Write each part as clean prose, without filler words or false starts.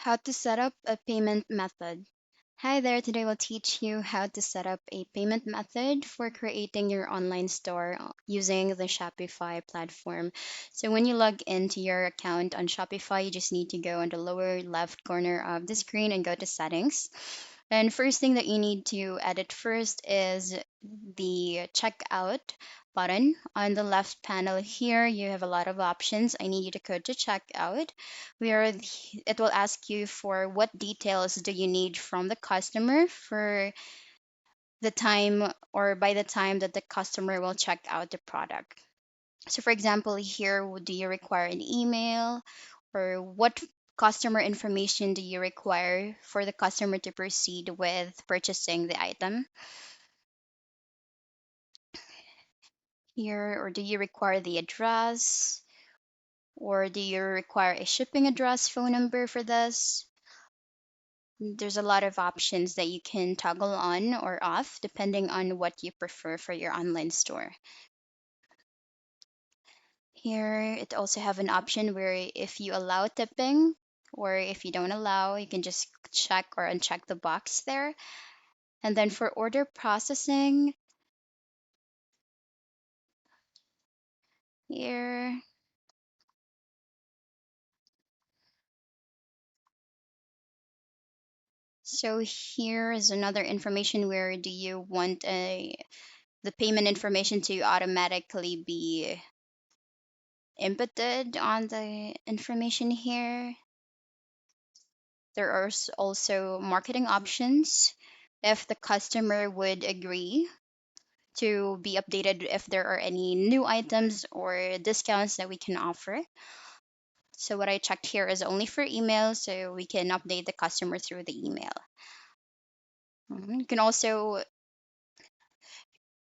How to set up a payment method. Hi there, today we'll teach you how to set up a payment method for creating your online store using the Shopify platform. So when you log into your account on Shopify, you just need to go on the lower left corner of the screen and go to settings. And first thing that you need to edit first is the checkout button. On the left panel here, you have a lot of options. I need you to go to checkout where it will ask you for what details do you need from the customer for the time or by the time that the customer will check out the product. So for example, here, do you require an email or what customer information do you require for the customer to proceed with purchasing the item here, or do you require the address, or do you require a shipping address phone number for this? There's a lot of options that you can toggle on or off depending on what you prefer for your online store. Here, it also have an option where if you allow tipping or if you don't allow, you can just check or uncheck the box there. And then for order processing, here, so here is another information where do you want the payment information to automatically be inputted on the information here. There are also marketing options if the customer would agree to be updated if there are any new items or discounts that we can offer. So what I checked here is only for email, so we can update the customer through the email. You can also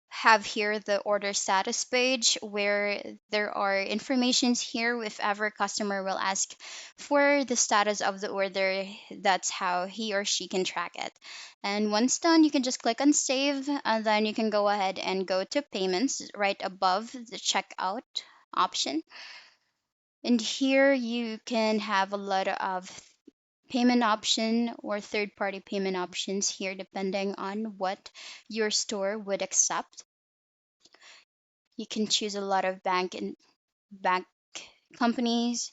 have here the order status page where there are informations here if ever customer will ask for the status of the order. That's how he or she can track it. And once done, you can just click on save, and then you can go ahead and go to payments right above the checkout option. And here you can have a lot of payment option or third party payment options here depending on what your store would accept. You can choose a lot of bank companies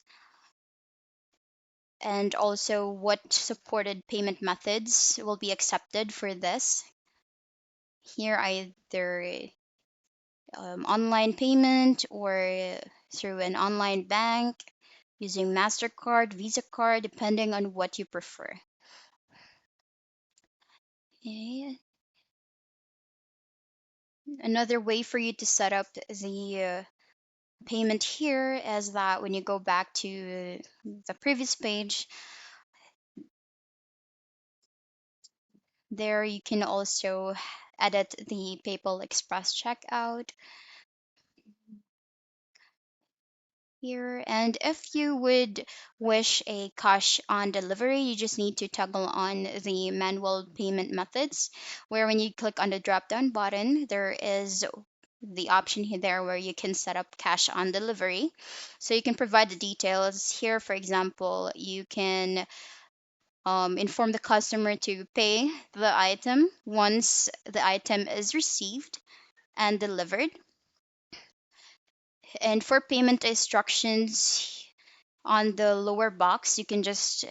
and also what supported payment methods will be accepted for this. Here, either online payment or through an online bank using MasterCard, Visa card, depending on what you prefer. Okay. Another way for you to set up the payment here is that when you go back to the previous page, there you can also edit the PayPal Express checkout here. And if you would wish a cash on delivery, you just need to toggle on the manual payment methods, where when you click on the drop down button, there is the option here there where you can set up cash on delivery. So you can provide the details here. For example, you can inform the customer to pay the item once the item is received and delivered. And for payment instructions on the lower box, you can just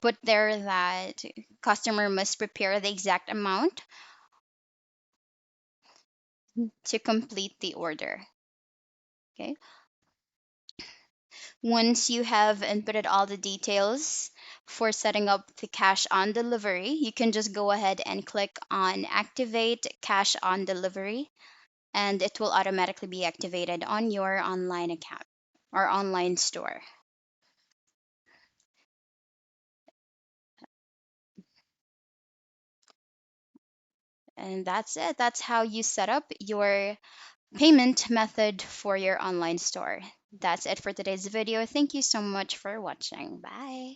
put there that customer must prepare the exact amount to complete the order. Okay. Once you have inputted all the details for setting up the cash on delivery, you can just go ahead and click on activate cash on delivery, and it will automatically be activated on your online account or online store. And that's it. That's how you set up your payment method for your online store. That's it for today's video. Thank you so much for watching. Bye.